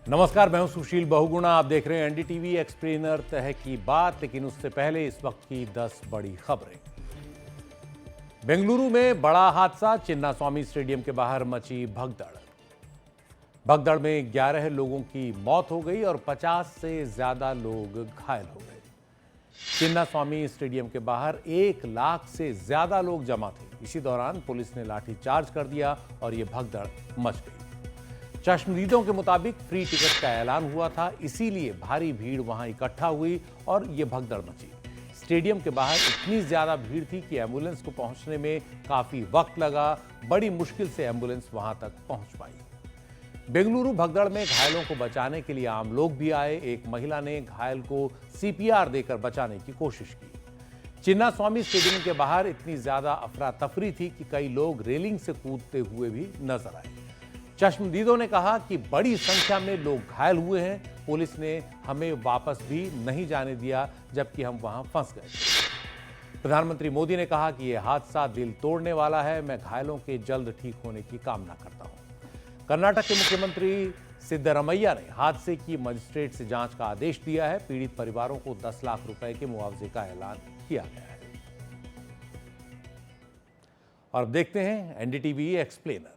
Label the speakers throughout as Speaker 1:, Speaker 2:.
Speaker 1: नमस्कार, मैं हूं सुशील बहुगुणा। आप देख रहे हैं एनडीटीवी एक्सप्लेनर तह की बात। लेकिन उससे पहले इस वक्त की 10 बड़ी खबरें। बेंगलुरु में बड़ा हादसा, चिन्नास्वामी स्टेडियम के बाहर मची भगदड़। भगदड़ में 11 लोगों की मौत हो गई और 50 से ज्यादा लोग घायल हो गए। चिन्नास्वामी स्टेडियम के बाहर 1 लाख से ज्यादा लोग जमा थे। इसी दौरान पुलिस ने लाठीचार्ज कर दिया और यह भगदड़ मच गई। चश्मदीदों के मुताबिक फ्री टिकट का ऐलान हुआ था, इसीलिए भारी भीड़ वहां इकट्ठा हुई और यह भगदड़ मची। स्टेडियम के बाहर इतनी ज्यादा भीड़ थी कि एम्बुलेंस को पहुंचने में काफी वक्त लगा। बड़ी मुश्किल से एम्बुलेंस वहां तक पहुंच पाई। बेंगलुरु भगदड़ में घायलों को बचाने के लिए आम लोग भी आए। एक महिला ने घायल को सीपीआर देकर बचाने की कोशिश की। चिन्नास्वामी स्टेडियम के बाहर इतनी ज्यादा अफरा तफरी थी कि कई लोग रेलिंग से कूदते हुए भी नजर आए। चश्मदीदों ने कहा कि बड़ी संख्या में लोग घायल हुए हैं। पुलिस ने हमें वापस भी नहीं जाने दिया, जबकि हम वहां फंस गए थे। प्रधानमंत्री मोदी ने कहा कि यह हादसा दिल तोड़ने वाला है। मैं घायलों के जल्द ठीक होने की कामना करता हूं। कर्नाटक के मुख्यमंत्री सिद्धरमैया ने हादसे की मजिस्ट्रेट से जांच का आदेश दिया है। पीड़ित परिवारों को 10 लाख रुपए के मुआवजे का ऐलान किया गया है। और अब देखते हैं एनडीटीवी एक्सप्लेनर।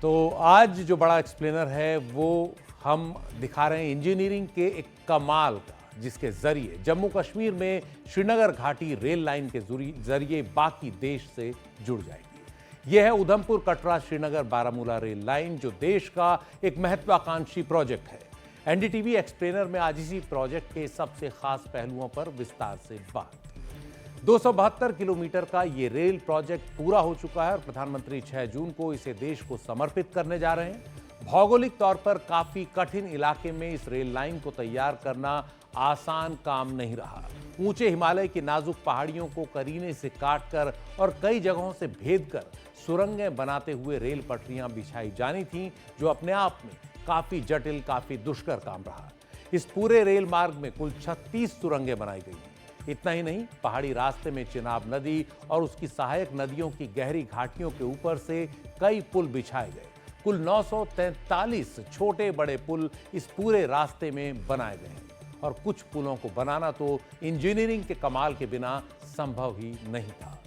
Speaker 1: तो आज जो बड़ा एक्सप्लेनर है वो हम दिखा रहे हैं इंजीनियरिंग के एक कमाल का, जिसके जरिए जम्मू कश्मीर में श्रीनगर घाटी रेल लाइन के जरिए बाकी देश से जुड़ जाएगी। यह है उधमपुर कटरा श्रीनगर बारामूला रेल लाइन, जो देश का एक महत्वाकांक्षी प्रोजेक्ट है। एनडीटीवी एक्सप्लेनर में आज इसी प्रोजेक्ट के सबसे खास पहलुओं पर विस्तार से बात। 272 किलोमीटर का ये रेल प्रोजेक्ट पूरा हो चुका है और प्रधानमंत्री 6 जून को इसे देश को समर्पित करने जा रहे हैं। भौगोलिक तौर पर काफी कठिन इलाके में इस रेल लाइन को तैयार करना आसान काम नहीं रहा। ऊंचे हिमालय की नाजुक पहाड़ियों को करीने से काटकर और कई जगहों से भेदकर सुरंगें बनाते हुए रेल पटरियां बिछाई जानी थीं, जो अपने आप में काफी जटिल, काफी दुष्कर काम रहा। इस पूरे रेल मार्ग में कुल 36 सुरंगें बनाई गई। इतना ही नहीं, पहाड़ी रास्ते में चिनाब नदी और उसकी सहायक नदियों की गहरी घाटियों के ऊपर से कई पुल बिछाए गए। कुल 943 छोटे बड़े पुल इस पूरे रास्ते में बनाए गए हैं। और कुछ पुलों को बनाना तो इंजीनियरिंग के कमाल के बिना संभव ही नहीं था,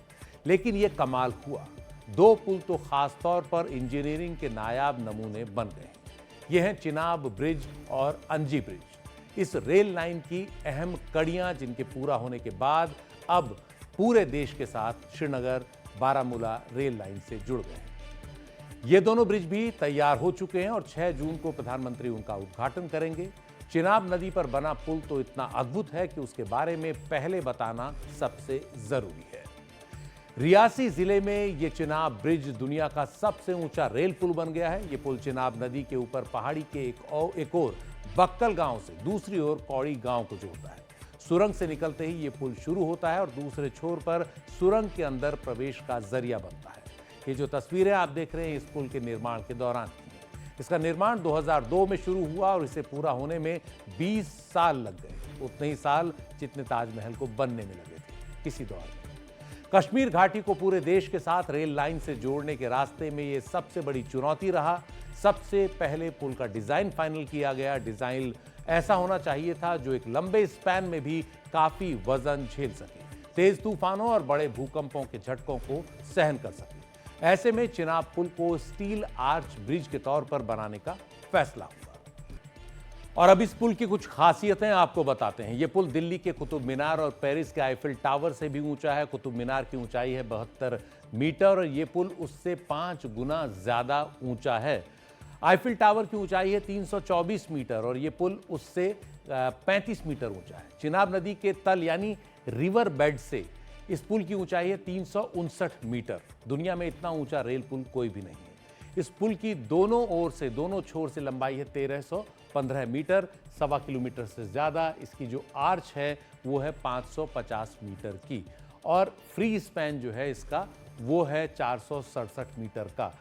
Speaker 1: लेकिन यह कमाल हुआ। 2 पुल तो खास तौर पर इंजीनियरिंग के नायाब नमूने बन गए हैं। यह हैं चिनाब ब्रिज और अंजी ब्रिज, इस रेल लाइन की अहम कड़ियां, जिनके पूरा होने के बाद अब पूरे देश के साथ श्रीनगर बारामूला रेल लाइन से जुड़ गए हैं। ये दोनों ब्रिज भी तैयार हो चुके हैं और 6 जून को प्रधानमंत्री उनका उद्घाटन करेंगे। चिनाब नदी पर बना पुल तो इतना अद्भुत है कि उसके बारे में पहले बताना सबसे जरूरी है। रियासी जिले में यह चिनाब ब्रिज दुनिया का सबसे ऊंचा रेल पुल बन गया है। यह पुल चिनाब नदी के ऊपर पहाड़ी के एक और बक्कल गांव से दूसरी ओर कौड़ी गांव को जोड़ता है। सुरंग से निकलते ही यह पुल शुरू होता है और दूसरे छोर पर सुरंग के अंदर प्रवेश का जरिया बनता है। ये जो तस्वीरें आप देख रहे हैं, इस पुल के निर्माण के दौरान की हैं। इसका निर्माण 2002 में शुरू हुआ और इसे पूरा होने में 20 साल लग गए। उतने ही साल जितने ताजमहल को बनने में लगे थे किसी दौर में। कश्मीर घाटी को पूरे देश के साथ रेल लाइन से जोड़ने के रास्ते में यह सबसे बड़ी चुनौती रहा। सबसे पहले पुल का डिजाइन फाइनल किया गया। डिजाइन ऐसा होना चाहिए था जो एक लंबे स्पैन में भी काफी वजन झेल सके, तेज तूफानों और बड़े भूकंपों के झटकों को सहन कर सके। ऐसे में चिनाब पुल को स्टील आर्च ब्रिज के तौर पर बनाने का फैसला हुआ। और अब इस पुल की कुछ खासियतें आपको बताते हैं। यह पुल दिल्ली के कुतुब मीनार और पेरिस के आईफिल टावर से भी ऊंचा है। कुतुब मीनार की ऊंचाई है 72 मीटर और यह पुल उससे 5 गुना ज्यादा ऊंचा है। आईफिल टावर की ऊंचाई है 324 मीटर और यह पुल उससे 35 मीटर ऊंचा है। चिनाब नदी के तल यानी रिवर बेड से इस पुल की ऊंचाई है 359 मीटर। दुनिया में इतना ऊंचा रेल पुल कोई भी नहीं है। इस पुल की दोनों ओर से, दोनों छोर से लंबाई है 1315 मीटर, 1.25 किलोमीटर से ज्यादा। इसकी जो आर्च है वो है 550 मीटर की और फ्री स्पैन जो है इसका वो है 467 मीटर का।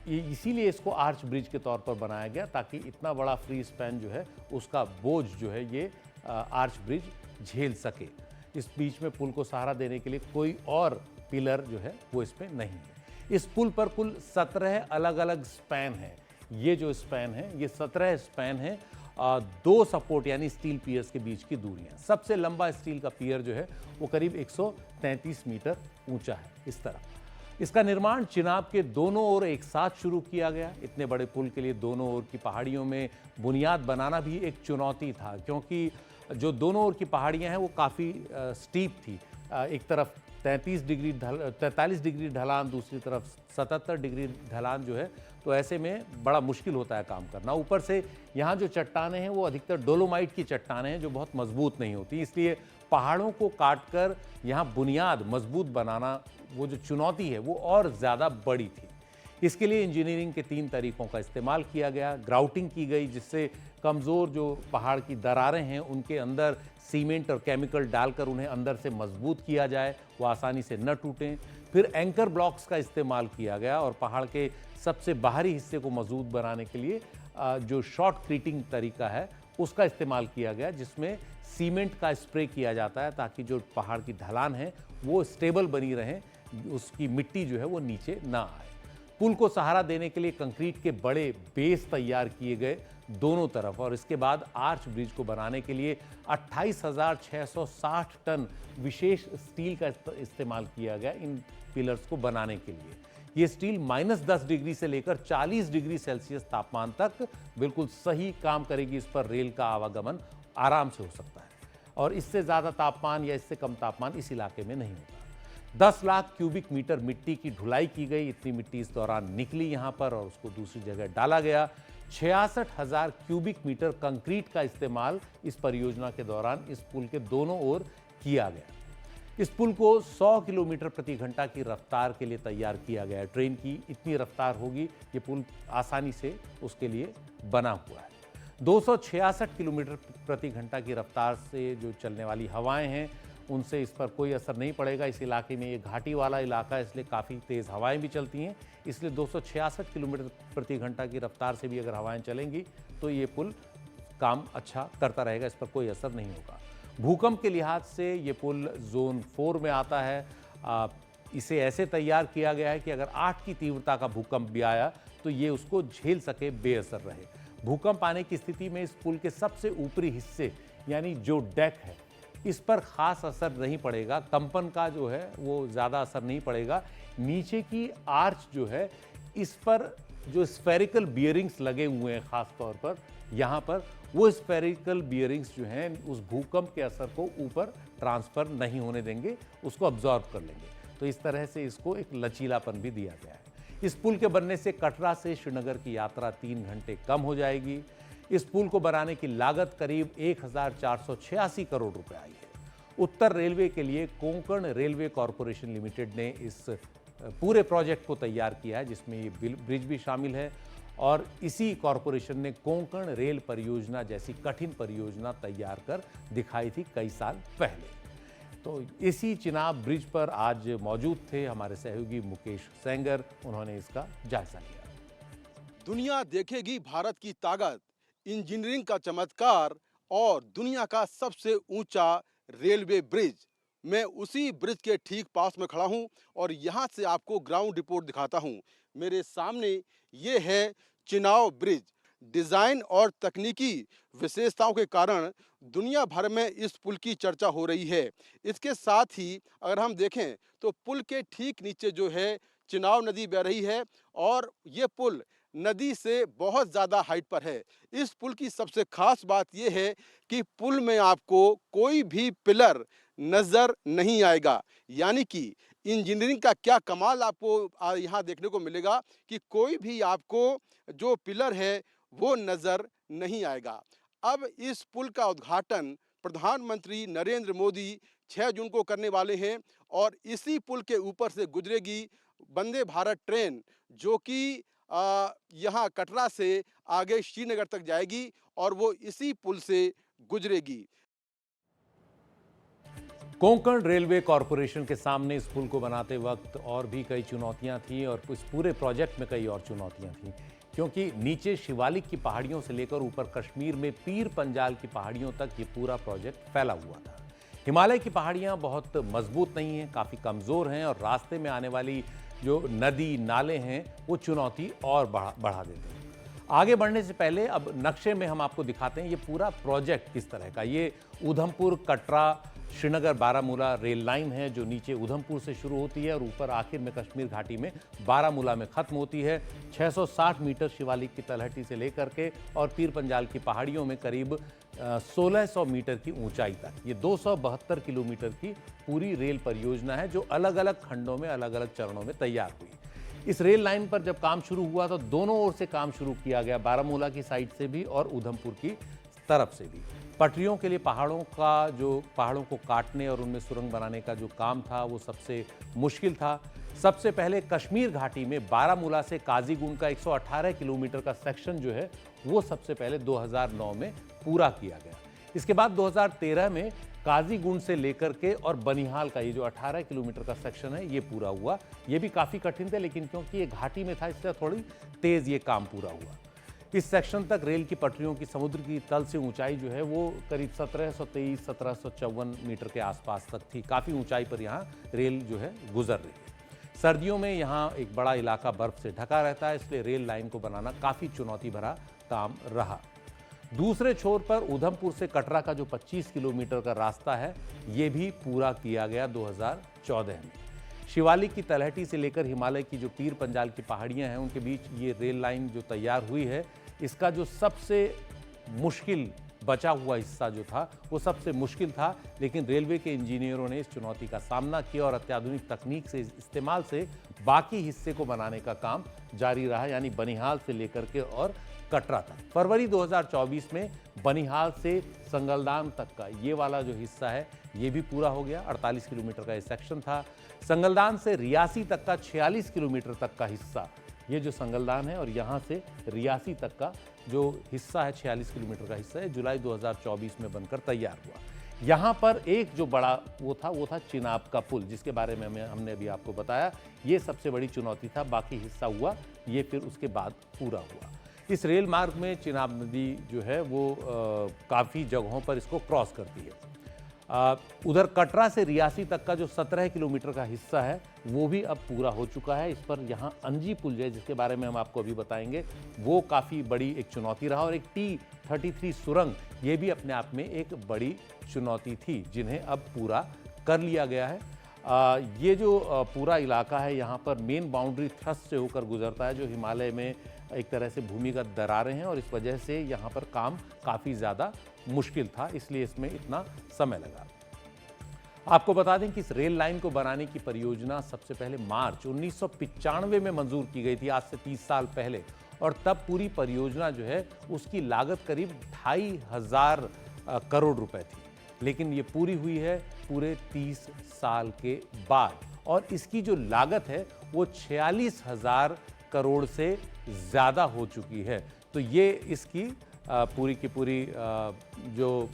Speaker 1: इसीलिए इसको आर्च ब्रिज के तौर पर बनाया गया, ताकि इतना बड़ा फ्री स्पैन जो है उसका बोझ जो है ये आर्च ब्रिज झेल सके। इस बीच में पुल को सहारा देने के लिए कोई और पिलर जो है वो इस पे नहीं है। इस पुल पर कुल 17 अलग अलग स्पैन है। ये जो स्पैन है ये 17 स्पैन है, 2 सपोर्ट यानी स्टील पियर्स के बीच की दूरियां। सबसे लंबा स्टील का पियर जो है वो करीब 133 मीटर ऊंचा है। इस तरह इसका निर्माण चिनाब के दोनों ओर एक साथ शुरू किया गया। इतने बड़े पुल के लिए दोनों ओर की पहाड़ियों में बुनियाद बनाना भी एक चुनौती था, क्योंकि जो दोनों ओर की पहाड़ियां हैं वो काफ़ी स्टीप थी। एक तरफ 43 डिग्री ढलान, दूसरी तरफ 77 डिग्री ढलान जो है, तो ऐसे में बड़ा मुश्किल होता है काम करना। ऊपर से यहाँ जो चट्टानें हैं वो अधिकतर डोलोमाइट की चट्टानें हैं जो बहुत मजबूत नहीं होती, इसलिए पहाड़ों को काटकर यहाँ बुनियाद मजबूत बनाना, वो जो चुनौती है वो और ज़्यादा बड़ी थी। इसके लिए इंजीनियरिंग के 3 तरीकों का इस्तेमाल किया गया। ग्राउटिंग की गई, जिससे कमज़ोर जो पहाड़ की दरारें हैं उनके अंदर सीमेंट और केमिकल डालकर उन्हें अंदर से मजबूत किया जाए, वो आसानी से न टूटें। फिर एंकर ब्लॉक्स का इस्तेमाल किया गया और पहाड़ के सबसे बाहरी हिस्से को मजबूत बनाने के लिए जो शॉर्ट क्रीटिंग तरीका है उसका इस्तेमाल किया गया, जिसमें सीमेंट का स्प्रे किया जाता है ताकि जो पहाड़ की ढलान है वो स्टेबल बनी रहे, उसकी मिट्टी जो है वो नीचे ना आए। पुल को सहारा देने के लिए कंक्रीट के बड़े बेस तैयार किए गए दोनों तरफ, और इसके बाद आर्च ब्रिज को बनाने के लिए 28,660 टन विशेष स्टील का इस्तेमाल किया गया इन पिलर्स को बनाने के लिए। ये स्टील -10 डिग्री से लेकर 40 डिग्री सेल्सियस तापमान तक बिल्कुल सही काम करेगी। इस पर रेल का आवागमन आराम से हो सकता है और इससे ज़्यादा तापमान या इससे कम तापमान इस इलाके में नहीं होता। 10 लाख क्यूबिक मीटर मिट्टी की ढुलाई की गई। इतनी मिट्टी इस दौरान निकली यहाँ पर और उसको दूसरी जगह डाला गया। 66,000 क्यूबिक मीटर कंक्रीट का इस्तेमाल इस परियोजना के दौरान इस पुल के दोनों ओर किया गया। इस पुल को 100 किलोमीटर प्रति घंटा की रफ्तार के लिए तैयार किया गया है। ट्रेन की इतनी रफ्तार होगी, ये पुल आसानी से उसके लिए बना हुआ है। 266 किलोमीटर प्रति घंटा की रफ्तार से जो चलने वाली हवाएं हैं उनसे इस पर कोई असर नहीं पड़ेगा। इस इलाके में ये घाटी वाला इलाका है, इसलिए काफ़ी तेज़ हवाएं भी चलती हैं, इसलिए 266 किलोमीटर प्रति घंटा की रफ्तार से भी अगर हवाएं चलेंगी तो ये पुल काम अच्छा करता रहेगा, इस पर कोई असर नहीं होगा। भूकंप के लिहाज से ये पुल जोन 4 में आता है। इसे ऐसे तैयार किया गया है कि अगर 8 की तीव्रता का भूकंप भी आया तो ये उसको झेल सके, बेअसर रहे। भूकंप आने की स्थिति में इस पुल के सबसे ऊपरी हिस्से यानी जो डेक है इस पर खास असर नहीं पड़ेगा, कंपन का जो है वो ज़्यादा असर नहीं पड़ेगा। नीचे की आर्च जो है इस पर जो स्फेरिकल बियरिंग्स लगे हुए हैं, ख़ास तौर पर यहाँ पर वो स्फेरिकल बियरिंग्स जो हैं उस भूकंप के असर को ऊपर ट्रांसफ़र नहीं होने देंगे, उसको अब्जॉर्ब कर लेंगे। तो इस तरह से इसको एक लचीलापन भी दिया गया है। इस पुल के बनने से कटरा से श्रीनगर की यात्रा 3 घंटे कम हो जाएगी। इस पुल को बनाने की लागत करीब 1,486 करोड़ रुपए आई है। उत्तर रेलवे के लिए कोंकण रेलवे कॉरपोरेशन लिमिटेड ने इस पूरे प्रोजेक्ट को तैयार किया है, जिसमें ये ब्रिज भी शामिल है, और इसी कॉरपोरेशन ने कोंकण रेल परियोजना जैसी कठिन परियोजना तैयार कर दिखाई थी कई साल पहले। तो इसी चिनाब ब्रिज पर आज मौजूद थे हमारे सहयोगी मुकेश सेंगर, उन्होंने इसका जायजा लिया।
Speaker 2: दुनिया देखेगी भारत की ताकत, इंजीनियरिंग का चमत्कार और दुनिया का सबसे ऊंचा रेलवे ब्रिज। मैं उसी ब्रिज के ठीक पास में खड़ा हूं और यहां से आपको ग्राउंड रिपोर्ट दिखाता हूं। मेरे सामने ये है चिनाब ब्रिज। डिजाइन और तकनीकी विशेषताओं के कारण दुनिया भर में इस पुल की चर्चा हो रही है। इसके साथ ही अगर हम देखें तो पुल के ठीक नीचे जो है चिनाब नदी बह रही है और ये पुल नदी से बहुत ज़्यादा हाइट पर है। इस पुल की सबसे खास बात यह है कि पुल में आपको कोई भी पिलर नज़र नहीं आएगा, यानी कि इंजीनियरिंग का क्या कमाल आपको यहाँ देखने को मिलेगा कि कोई भी आपको जो पिलर है वो नज़र नहीं आएगा। अब इस पुल का उद्घाटन प्रधानमंत्री नरेंद्र मोदी 6 जून को करने वाले हैं और इसी पुल के ऊपर से गुजरेगी वंदे भारत ट्रेन, जो कि यहाँ कटरा से आगे श्रीनगर तक जाएगी और वो इसी पुल से गुजरेगी।
Speaker 1: कोंकण रेलवे कॉरपोरेशन के सामने इस पुल को बनाते वक्त और भी कई चुनौतियां थी और इस पूरे प्रोजेक्ट में कई और चुनौतियां थी, क्योंकि नीचे शिवालिक की पहाड़ियों से लेकर ऊपर कश्मीर में पीर पंजाल की पहाड़ियों तक ये पूरा प्रोजेक्ट फैला हुआ था। हिमालय की पहाड़ियां बहुत मजबूत नहीं हैं, काफ़ी कमज़ोर हैं और रास्ते में आने वाली जो नदी नाले हैं वो चुनौती और बढ़ा देते हैं। आगे बढ़ने से पहले अब नक्शे में हम आपको दिखाते हैं ये पूरा प्रोजेक्ट किस तरह का। ये उधमपुर कटरा श्रीनगर बारामूला रेल लाइन है जो नीचे उधमपुर से शुरू होती है और ऊपर आखिर में कश्मीर घाटी में बारामूला में खत्म होती है। 660 मीटर शिवालिक की तलहटी से लेकर के और पीर पंजाल की पहाड़ियों में करीब 1600 मीटर की ऊंचाई तक ये 272 किलोमीटर की पूरी रेल परियोजना है जो अलग अलग खंडों में अलग अलग चरणों में तैयार हुई। इस रेल लाइन पर जब काम शुरू हुआ तो दोनों ओर से काम शुरू किया गया, बारामूला की साइड से भी और उधमपुर की तरफ से भी। पटरियों के लिए पहाड़ों को काटने और उनमें सुरंग बनाने का जो काम था वो सबसे मुश्किल था। सबसे पहले कश्मीर घाटी में बारामूला से काजीगुंड का 118 किलोमीटर का सेक्शन जो है वो सबसे पहले 2009 में पूरा किया गया। इसके बाद 2013 में काजीगुंड से लेकर के और बनिहाल का ये जो 18 किलोमीटर का सेक्शन है ये पूरा हुआ। ये भी काफ़ी कठिन थे लेकिन क्योंकि ये घाटी में था इसलिए थोड़ी तेज़ ये काम पूरा हुआ। इस सेक्शन तक रेल की पटरियों की समुद्र की तल से ऊंचाई जो है वो करीब 1753 मीटर के आसपास तक थी। काफ़ी ऊंचाई पर यहाँ रेल जो है गुजर रही है। सर्दियों में यहाँ एक बड़ा इलाका बर्फ से ढका रहता है इसलिए रेल लाइन को बनाना काफ़ी चुनौती भरा काम रहा। दूसरे छोर पर उधमपुर से कटरा का जो 25 किलोमीटर का रास्ता है ये भी पूरा किया गया 2014 में। शिवालिक की तलहटी से लेकर हिमालय की जो पीर पंजाल की पहाड़ियां हैं उनके बीच ये रेल लाइन जो तैयार हुई है इसका जो सबसे मुश्किल बचा हुआ हिस्सा जो था वो सबसे मुश्किल था, लेकिन रेलवे के इंजीनियरों ने इस चुनौती का सामना किया और अत्याधुनिक तकनीक से इस्तेमाल से बाकी हिस्से को बनाने का काम जारी रहा, यानी बनिहाल से लेकर के और कटरा तक। फरवरी 2024 में बनिहाल से संगलदान तक का ये वाला जो हिस्सा है ये भी पूरा हो गया। 48 किलोमीटर का ये सेक्शन था। संगलदान से रियासी तक का 46 किलोमीटर तक का हिस्सा, ये जो संगलदान है और यहाँ से रियासी तक का जो हिस्सा है 46 किलोमीटर का हिस्सा है, जुलाई 2024 में बनकर तैयार हुआ। यहाँ पर एक जो बड़ा वो था चिनाब का पुल, जिसके बारे में हमने अभी आपको बताया। ये सबसे बड़ी चुनौती था, बाकी हिस्सा हुआ ये फिर उसके बाद पूरा हुआ। इस रेल मार्ग में चिनाब नदी जो है वो काफ़ी जगहों पर इसको क्रॉस करती है। उधर कटरा से रियासी तक का जो 17 किलोमीटर का हिस्सा है वो भी अब पूरा हो चुका है। इस पर यहाँ अंजी पुल जो है जिसके बारे में हम आपको अभी बताएंगे वो काफ़ी बड़ी एक चुनौती रहा, और एक T33 सुरंग ये भी अपने आप में एक बड़ी चुनौती थी, जिन्हें अब पूरा कर लिया गया है। ये जो पूरा इलाका है यहाँ पर मेन बाउंड्री थ्रस्ट से होकर गुजरता है, जो हिमालय में एक तरह से भूमिगत दरारें हैं और इस वजह से यहाँ पर काम काफ़ी ज़्यादा मुश्किल था, इसलिए इसमें इतना समय लगा। आपको बता दें कि इस रेल लाइन को बनाने की परियोजना सबसे पहले मार्च 1995 में मंजूर की गई थी, आज से 30 साल पहले, और तब पूरी परियोजना जो है उसकी लागत करीब 2500 करोड़ रुपए थी। लेकिन ये पूरी हुई है पूरे 30 साल के बाद, और इसकी जो लागत है वो 46,000 करोड़ से ज़्यादा हो चुकी है। तो ये इसकी पूरी की पूरी जो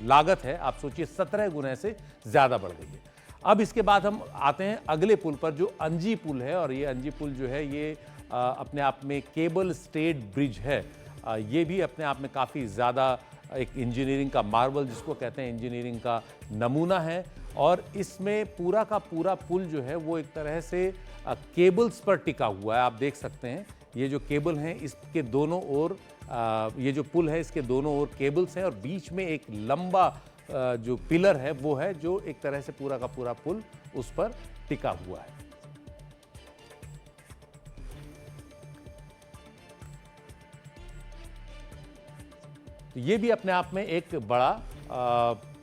Speaker 1: लागत है आप सोचिए 17 गुना से ज़्यादा बढ़ गई है। अब इसके बाद हम आते हैं अगले पुल पर, जो अंजी पुल है, और ये अंजी पुल जो है ये अपने आप में केबल स्टेड ब्रिज है। ये भी अपने आप में काफ़ी ज़्यादा एक इंजीनियरिंग का मार्वल जिसको कहते हैं, इंजीनियरिंग का नमूना है, और इसमें पूरा का पूरा पुल जो है वो एक तरह से केबल्स पर टिका हुआ है। आप देख सकते हैं ये जो केबल हैं इसके दोनों ओर, ये जो पुल है इसके दोनों ओर केबल्स हैं, और बीच में एक लंबा जो पिलर है वो है जो एक तरह से पूरा का पूरा पुल उस पर टिका हुआ है। तो ये भी अपने आप में एक बड़ा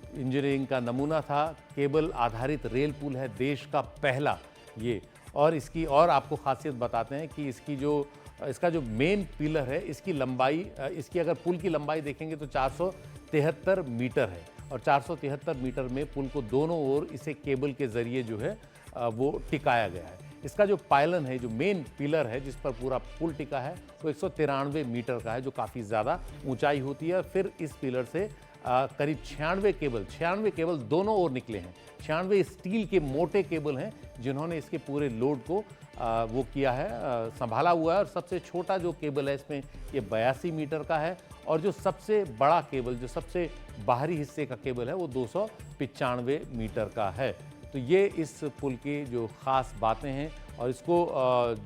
Speaker 1: इंजीनियरिंग का नमूना था। केबल आधारित रेल पुल है, देश का पहला ये। और इसकी और आपको खासियत बताते हैं कि इसका जो मेन पिलर है इसकी लंबाई, इसकी अगर पुल की लंबाई देखेंगे तो 473 मीटर है, और 473 मीटर में पुल को दोनों ओर इसे केबल के जरिए जो है वो टिकाया गया है। इसका जो पायलन है, जो मेन पिलर है जिस पर पूरा पुल टिका है, वो 193 मीटर का है, जो काफ़ी ज़्यादा ऊंचाई होती है। फिर इस पिलर से करीब 96 केबल दोनों ओर निकले हैं। 96 स्टील के मोटे केबल हैं जिन्होंने इसके पूरे लोड को वो किया है, संभाला हुआ है। और सबसे छोटा जो केबल है इसमें ये 82 मीटर का है, और जो सबसे बड़ा केबल, जो सबसे बाहरी हिस्से का केबल है वो 295 मीटर का है। तो ये इस पुल की जो ख़ास बातें हैं और इसको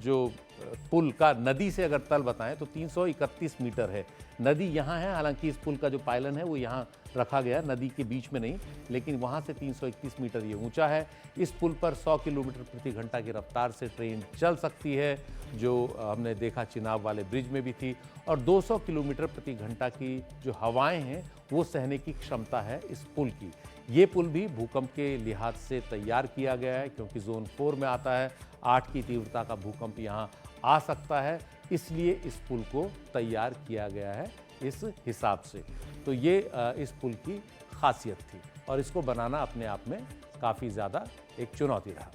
Speaker 1: जो पुल का नदी से अगर तल बताएं तो 331 मीटर है। नदी यहाँ है, हालांकि इस पुल का जो पायलन है वो यहाँ रखा गया, नदी के बीच में नहीं, लेकिन वहाँ से 331 मीटर ये ऊंचा है। इस पुल पर 100 किलोमीटर प्रति घंटा की रफ्तार से ट्रेन चल सकती है, जो हमने देखा चिनाब वाले ब्रिज में भी थी, और 200 किलोमीटर प्रति घंटा की जो हवाएं हैं वो सहने की क्षमता है इस पुल की। ये पुल भी भूकंप के लिहाज से तैयार किया गया है, क्योंकि जोन 4 में आता है, 8 की तीव्रता का भूकंप यहाँ आ सकता है, इसलिए इस पुल को तैयार किया गया है इस हिसाब से। तो ये इस पुल की खासियत थी और इसको बनाना अपने आप में काफ़ी ज़्यादा एक चुनौती रहा।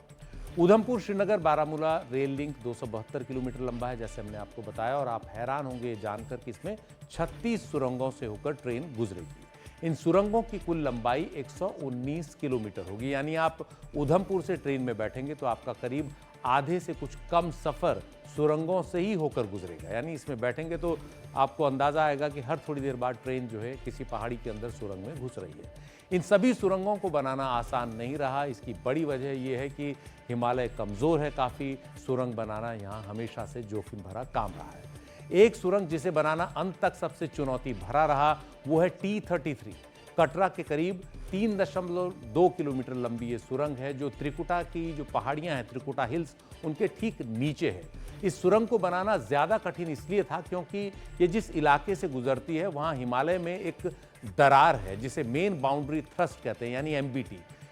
Speaker 1: Udhampur Srinagar Baramulla rail link 272 kilometre लंबा है, जैसे हमने आपको बताया, और आप हैरान होंगे जानकर कि इसमें 36 सुरंगों से होकर ट्रेन गुजरेगी। इन सुरंगों की कुल लंबाई 119 किलोमीटर होगी, यानी आप उधमपुर से ट्रेन में बैठेंगे तो आपका करीब आधे से कुछ कम सफ़र सुरंगों से ही होकर गुजरेगा। यानी इसमें बैठेंगे तो आपको अंदाज़ा आएगा कि हर थोड़ी देर बाद ट्रेन जो है किसी पहाड़ी के अंदर सुरंग में घुस रही है। इन सभी सुरंगों को बनाना आसान नहीं रहा। इसकी बड़ी वजह यह है कि हिमालय कमज़ोर है काफ़ी, सुरंग बनाना यहाँ हमेशा से जोखिम भरा काम रहा है। एक सुरंग जिसे बनाना अंत तक सबसे चुनौती भरा रहा वो है T33। कटरा के करीब 3.2 किलोमीटर लंबी ये सुरंग है, जो त्रिकुटा की जो पहाड़ियां हैं, त्रिकुटा हिल्स, उनके ठीक नीचे है। इस सुरंग को बनाना ज़्यादा कठिन इसलिए था क्योंकि ये जिस इलाके से गुजरती है वहाँ हिमालय में एक दरार है जिसे मेन बाउंड्री थ्रस्ट कहते हैं, यानी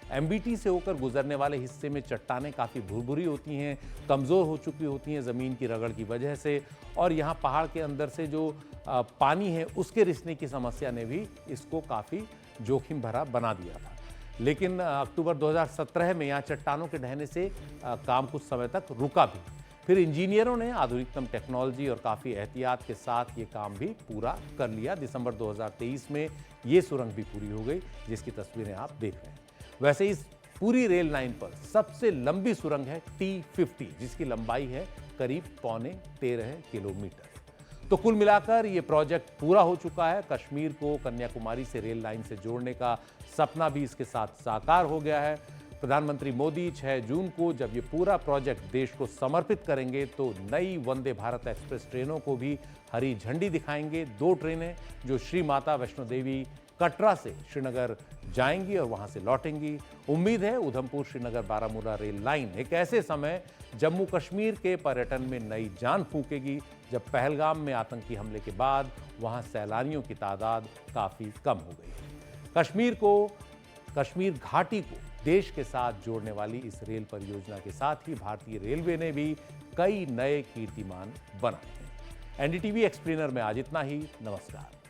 Speaker 1: एमबीटी से होकर गुजरने वाले हिस्से में चट्टानें काफ़ी भुरभुरी होती हैं, कमज़ोर हो चुकी होती हैं ज़मीन की रगड़ की वजह से, और यहाँ पहाड़ के अंदर से जो पानी है उसके रिसने की समस्या ने भी इसको काफ़ी जोखिम भरा बना दिया था। लेकिन अक्टूबर 2017 में यहाँ चट्टानों के ढहने से काम कुछ समय तक रुका भी। फिर इंजीनियरों ने आधुनिकतम टेक्नोलॉजी और काफ़ी एहतियात के साथ ये काम भी पूरा कर लिया। दिसंबर 2023 में ये सुरंग भी पूरी हो गई, जिसकी तस्वीरें आप देख रहे हैं। वैसे इस पूरी रेल लाइन पर सबसे लंबी सुरंग है T50, जिसकी लंबाई है करीब 13.25 किलोमीटर। तो कुल मिलाकर ये प्रोजेक्ट पूरा हो चुका है। कश्मीर को कन्याकुमारी से रेल लाइन से जोड़ने का सपना भी इसके साथ साकार हो गया है। प्रधानमंत्री मोदी 6 जून को जब ये पूरा प्रोजेक्ट देश को समर्पित करेंगे तो नई वंदे भारत एक्सप्रेस ट्रेनों को भी हरी झंडी दिखाएंगे। 2 ट्रेनें जो श्री माता वैष्णो देवी कटरा से श्रीनगर जाएंगी और वहां से लौटेंगी। उम्मीद है उधमपुर श्रीनगर बारामूला रेल लाइन एक ऐसे समय जम्मू कश्मीर के पर्यटन में नई जान फूंकेगी जब पहलगाम में आतंकी हमले के बाद वहां सैलानियों की तादाद काफ़ी कम हो गई है। कश्मीर घाटी को देश के साथ जोड़ने वाली इस रेल परियोजना के साथ ही भारतीय रेलवे ने भी कई नए कीर्तिमान बनाए हैं। एनडीटीवी एक्सप्लेनर में आज इतना ही। नमस्कार।